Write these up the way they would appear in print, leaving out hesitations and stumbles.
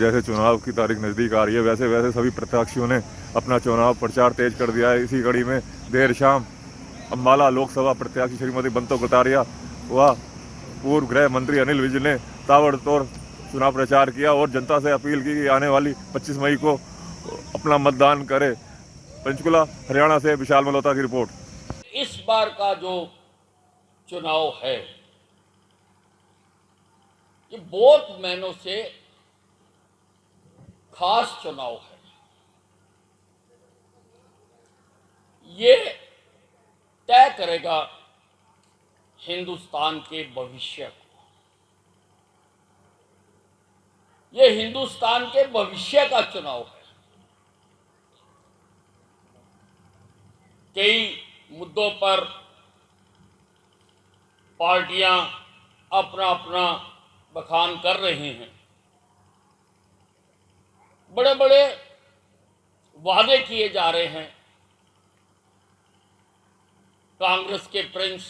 जैसे चुनाव की तारीख नज़दीक आ रही है वैसे वैसे सभी प्रत्याशियों ने अपना चुनाव प्रचार तेज कर दिया है। इसी कड़ी में देर शाम अम्बाला लोकसभा प्रत्याशी श्रीमती बंतो कटारिया व पूर्व गृह मंत्री अनिल विज ने ताबड़तोड़ चुनाव प्रचार किया और जनता से अपील की कि आने वाली 25 मई को अपना मतदान करे। पंचकुला हरियाणा से विशाल मल्होत्रा की रिपोर्ट। इस बार का जो चुनाव है ये बहुत महीनों से खास चुनाव है। ये तय करेगा हिंदुस्तान के भविष्य को। ये हिंदुस्तान के भविष्य का चुनाव है। कई मुद्दों पर पार्टियां अपना अपना बखान कर रहे हैं, बड़े बड़े वादे किए जा रहे हैं। कांग्रेस के प्रिंस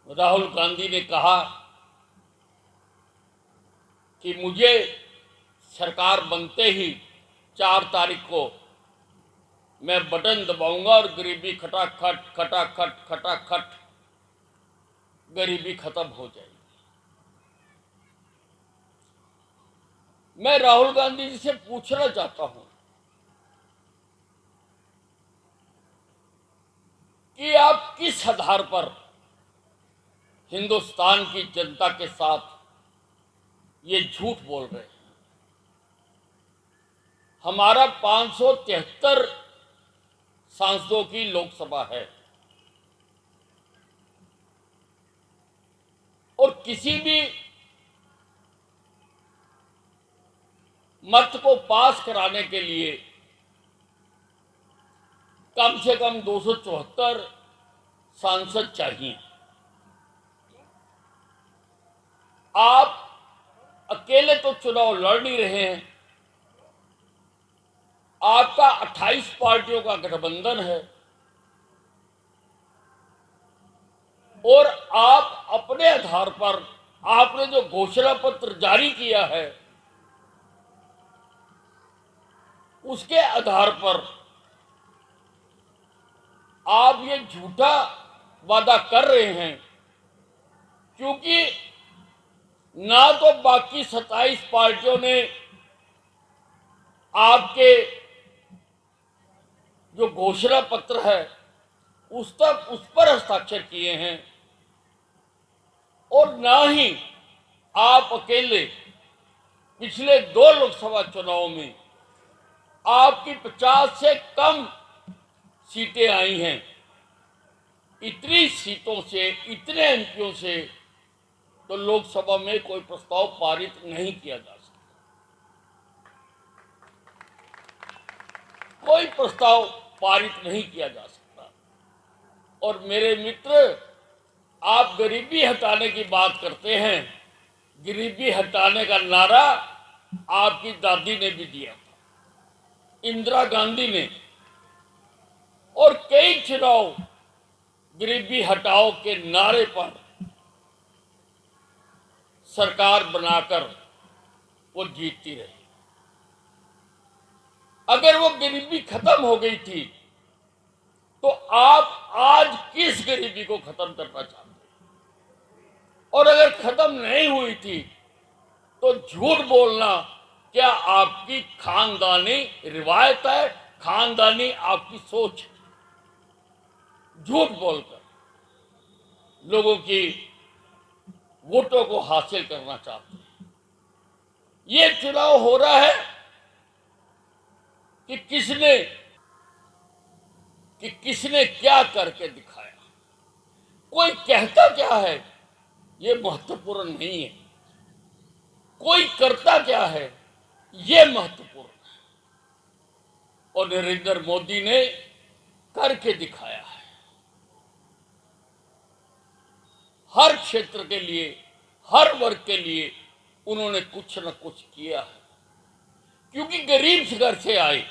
राहुल गांधी ने कहा कि मुझे सरकार बनते ही 4 तारीख को मैं बटन दबाऊंगा और गरीबी खटाखट खटाखट खटाखट गरीबी खत्म हो जाएगी। मैं राहुल गांधी जी से पूछना चाहता हूं कि आप किस आधार पर हिंदुस्तान की जनता के साथ ये झूठ बोल रहे हैं। हमारा 573 सांसदों की लोकसभा है और किसी भी मत को पास कराने के लिए कम से कम 274 सांसद चाहिए। आप अकेले तो चुनाव लड़ नहीं रहे हैं, आपका 28 पार्टियों का गठबंधन है और आप अपने आधार पर आपने जो घोषणा पत्र जारी किया है उसके आधार पर आप ये झूठा वादा कर रहे हैं, क्योंकि ना तो बाकी 27 पार्टियों ने आपके जो घोषणा पत्र है उस पर हस्ताक्षर किए हैं और ना ही आप अकेले पिछले 2 लोकसभा चुनाव में आपकी 50 से कम सीटें आई हैं। इतनी सीटों से, इतने एमपीओं से तो लोकसभा में कोई प्रस्ताव पारित नहीं किया जा सकता। कोई प्रस्ताव पारित नहीं किया जा सकता। और मेरे मित्र, आप गरीबी हटाने की बात करते हैं। गरीबी हटाने का नारा आपकी दादी ने भी दिया था, इंदिरा गांधी ने, और कई चुनाव गरीबी हटाओ के नारे पर सरकार बनाकर वो जीतती रही। अगर वो गरीबी खत्म हो गई थी तो आप आज किस गरीबी को खत्म करना चाहते हैं? और अगर खत्म नहीं हुई थी तो झूठ बोलना क्या आपकी खानदानी रिवायत है, खानदानी आपकी सोच है? झूठ बोलकर लोगों की वोटों को हासिल करना चाहते हैं। ये चुनाव हो रहा है कि किसने क्या करके दिखाया। कोई कहता क्या है ये महत्वपूर्ण नहीं है, कोई करता क्या है ये महत्वपूर्ण है। और नरेंद्र मोदी ने करके दिखाया है। हर क्षेत्र के लिए, हर वर्ग के लिए उन्होंने कुछ न कुछ किया है, क्योंकि गरीब घर से आए,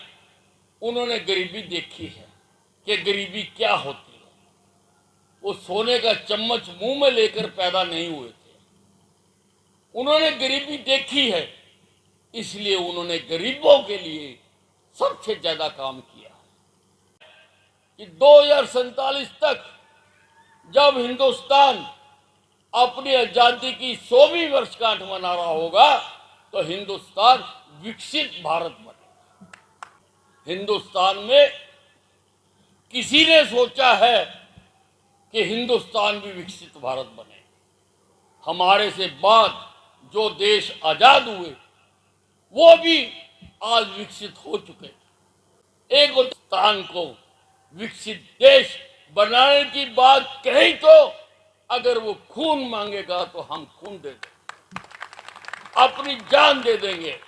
उन्होंने गरीबी देखी है कि गरीबी क्या होती है। वो सोने का चम्मच मुंह में लेकर पैदा नहीं हुए थे। उन्होंने गरीबी देखी है इसलिए उन्होंने गरीबों के लिए सबसे ज्यादा काम किया कि 2047 तक जब हिंदुस्तान अपनी आजादी की 100वीं वर्षगांठ मना रहा होगा तो हिंदुस्तान विकसित भारत बने। हिंदुस्तान में किसी ने सोचा है कि हिंदुस्तान भी विकसित भारत बने? हमारे से बाद जो देश आजाद हुए वो भी आज विकसित हो चुके। एक हिंदुस्तान को विकसित देश बनाने की बात कही तो अगर वो खून मांगेगा तो हम खून दे देंगे, अपनी जान दे देंगे,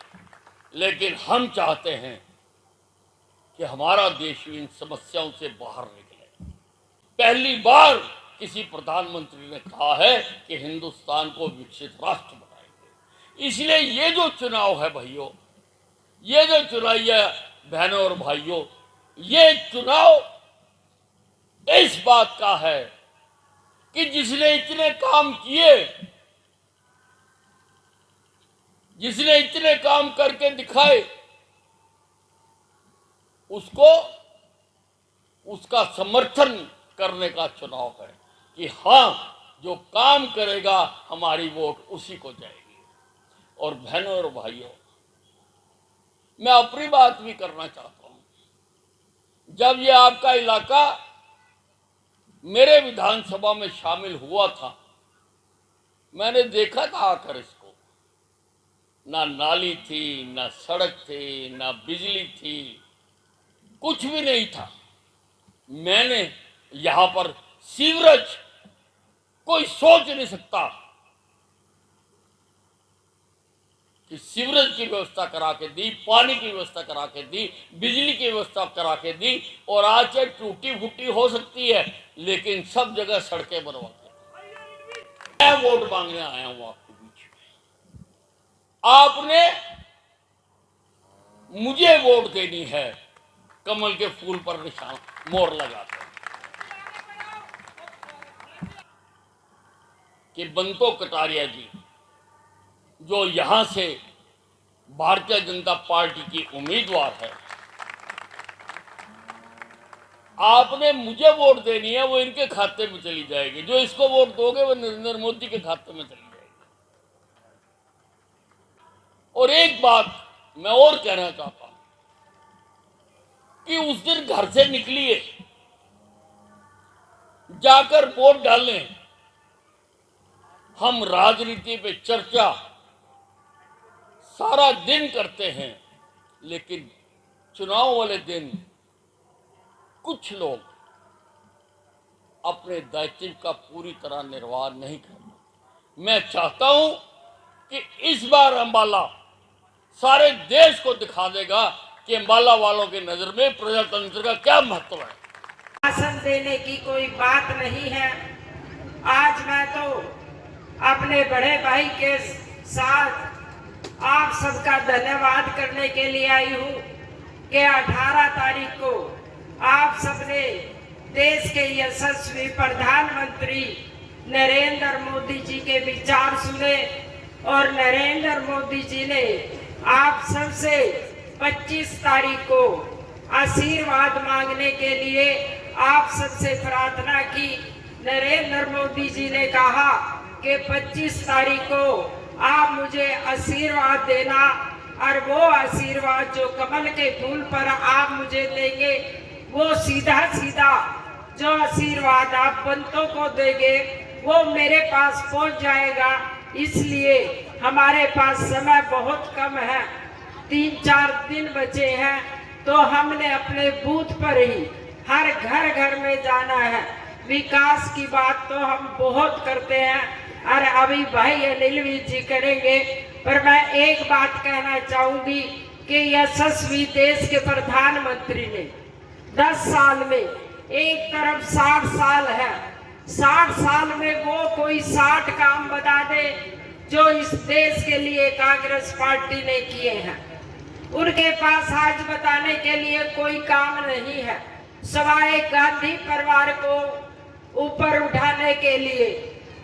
लेकिन हम चाहते हैं कि हमारा देश इन समस्याओं से बाहर निकले। पहली बार किसी प्रधानमंत्री ने कहा है कि हिंदुस्तान को विकसित राष्ट्र बनाएंगे। इसलिए ये जो चुनाव है भाइयों, ये जो चुनाव है बहनों और भाइयों, ये चुनाव इस बात का है कि जिसने इतने काम किए, जिसने इतने काम करके दिखाए, उसको उसका समर्थन करने का चुनाव है कि हाँ, जो काम करेगा हमारी वोट उसी को जाएगी। और बहनों और भाइयों, मैं अपनी बात भी करना चाहता हूं। जब ये आपका इलाका मेरे विधानसभा में शामिल हुआ था, मैंने देखा था आकर इसको, ना नाली थी, ना सड़क थी, ना बिजली थी, कुछ भी नहीं था। मैंने यहां पर सीवरेज, कोई सोच नहीं सकता कि सीवरेज की व्यवस्था करा के दी, पानी की व्यवस्था करा के दी, बिजली की व्यवस्था करा के दी। और आज चाहे टूटी फूटी हो सकती है, लेकिन सब जगह सड़कें बनवाते हैं। मैं वोट मांगने आया हूं आपके बीच में। आपने मुझे वोट देनी है कमल के फूल पर निशान मोहर लगाकर कि बंतो कटारिया जी जो यहां से भारतीय जनता पार्टी की उम्मीदवार है, आपने मुझे वोट देनी है, वो इनके खाते में चली जाएगी। जो इसको वोट दोगे वो नरेंद्र मोदी के खाते में चली जाएगी। और एक बात मैं और कहना चाहता हूं कि उस दिन घर से निकलिए, जाकर वोट डालें। हम राजनीति पे चर्चा सारा दिन करते हैं, लेकिन चुनाव वाले दिन कुछ लोग अपने दायित्व का पूरी तरह निर्वाह नहीं करते। मैं चाहता हूं कि इस बार अंबाला सारे देश को दिखा देगा कि अंबाला वालों की नजर में प्रजातंत्र का क्या महत्व है। भाषण देने की कोई बात नहीं है। आज मैं तो अपने बड़े भाई के साथ आप सबका धन्यवाद करने के लिए आई हूँ कि 18 तारीख को आप सबने देश के यशस्वी प्रधानमंत्री नरेंद्र मोदी जी के विचार सुने और नरेंद्र मोदी जी ने आप सबसे 25 तारीख को आशीर्वाद मांगने के लिए आप सबसे प्रार्थना की। नरेंद्र मोदी जी ने कहा कि 25 तारीख को आप मुझे आशीर्वाद देना, और वो आशीर्वाद जो कमल के फूल पर आप मुझे देंगे, वो सीधा सीधा जो आशीर्वाद आप बंतों को देंगे वो मेरे पास पहुंच जाएगा। इसलिए हमारे पास समय बहुत कम है, 3-4 दिन बचे हैं, तो हमने अपने बूथ पर ही हर घर घर में जाना है। विकास की बात तो हम बहुत करते हैं और अभी भाई अनिल जी करेंगे, पर मैं एक बात कहना चाहूंगी कि यशस्वी देश के प्रधानमंत्री ने 10 साल में, एक तरफ 60 साल है, 60 साल में वो कोई 60 काम बता दे जो इस देश के लिए कांग्रेस पार्टी ने किए हैं। उनके पास आज बताने के लिए कोई काम नहीं है, सवाए गांधी परिवार को ऊपर उठाने के लिए।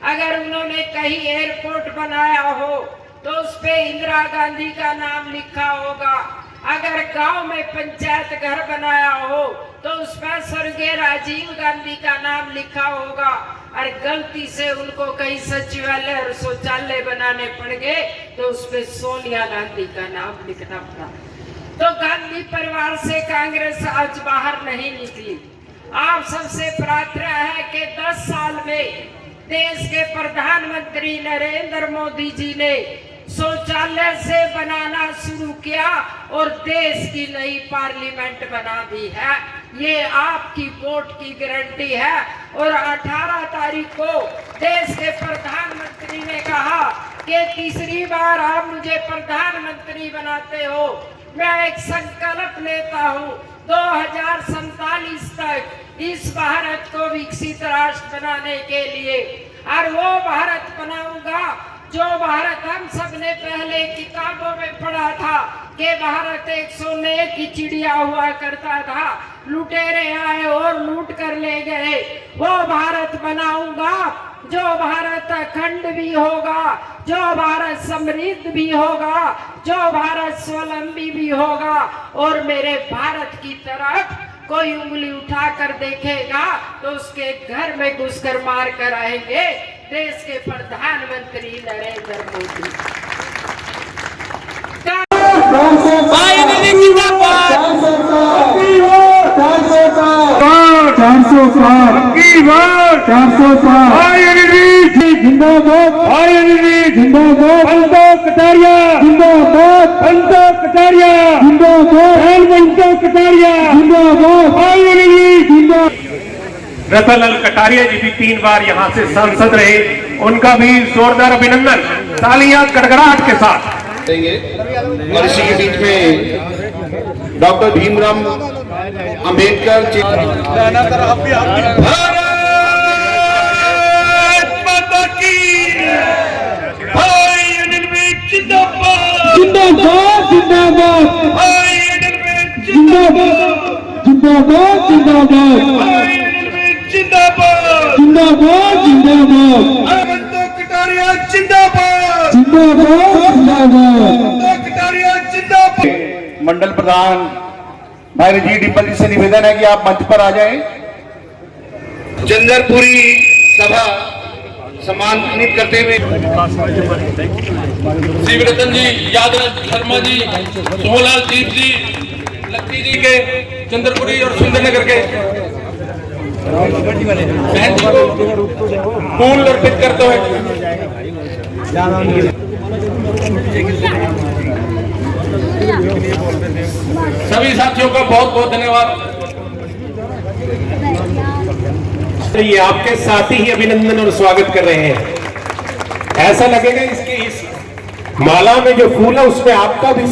अगर उन्होंने कहीं एयरपोर्ट बनाया हो तो उस पे इंदिरा गांधी का नाम लिखा होगा। अगर गांव में पंचायत घर बनाया हो तो उस पर स्वर्गीय राजीव गांधी का नाम लिखा होगा। और गलती से उनको कई सचिवालय और शौचालय बनाने पड़ गए तो उस पे सोनिया गांधी का नाम लिखना पड़ा। तो गांधी परिवार से कांग्रेस आज बाहर नहीं निकली। आप सबसे प्रार्थना है कि 10 साल में देश के प्रधानमंत्री नरेंद्र मोदी जी ने शौचालय से बनाना शुरू किया और देश की नई पार्लियामेंट बना दी है। ये आपकी वोट की गारंटी है। और 18 तारीख को देश के प्रधानमंत्री ने कहा कि तीसरी बार आप मुझे प्रधानमंत्री बनाते हो। मैं एक संकल्प लेता हूँ 2047 तक इस भारत को विकसित राष्ट्र बनाने के लिए, और वो भारत बनाऊंगा जो भारत हम सब ने पहले किताबों में पढ़ा था कि भारत एक सोने की चिड़िया हुआ करता था, लुटेरे आए और लूट कर ले गए। वो भारत बनाऊंगा जो भारत अखंड भी होगा, जो भारत समृद्ध भी होगा, जो भारत स्वावलंबी भी होगा। और मेरे भारत की तरफ कोई उंगली उठा कर देखेगा तो उसके घर में घुसकर मार कर आएंगे देश के प्रधानमंत्री नरेंद्र मोदी। रतनलाल कटारिया जी भी 3 बार यहाँ से सांसद रहे, उनका भी जोरदार अभिनंदन, तालियां गड़गड़ाहट के साथ देंगे। और इसी के बीच में डॉक्टर भीमराव अंबेडकर मंडल प्रधान भाई रजीव डिम्पल जी से निवेदन है कि आप मंच पर आ जाएं। चंद्रपुरी सभा सम्मानित करते हुए शिवरतन जी, यादव शर्मा जी, सोहलाल दीप जी, लक्की जी के चंद्रपुरी और सुंदरनगर के बहन जी को फूल अर्पित करते हुए सभी साथियों का बहुत बहुत धन्यवाद। ये आपके साथी ही अभिनंदन और स्वागत कर रहे हैं। ऐसा लगेगा इसके इस माला में जो फूल है उसमें आपका भी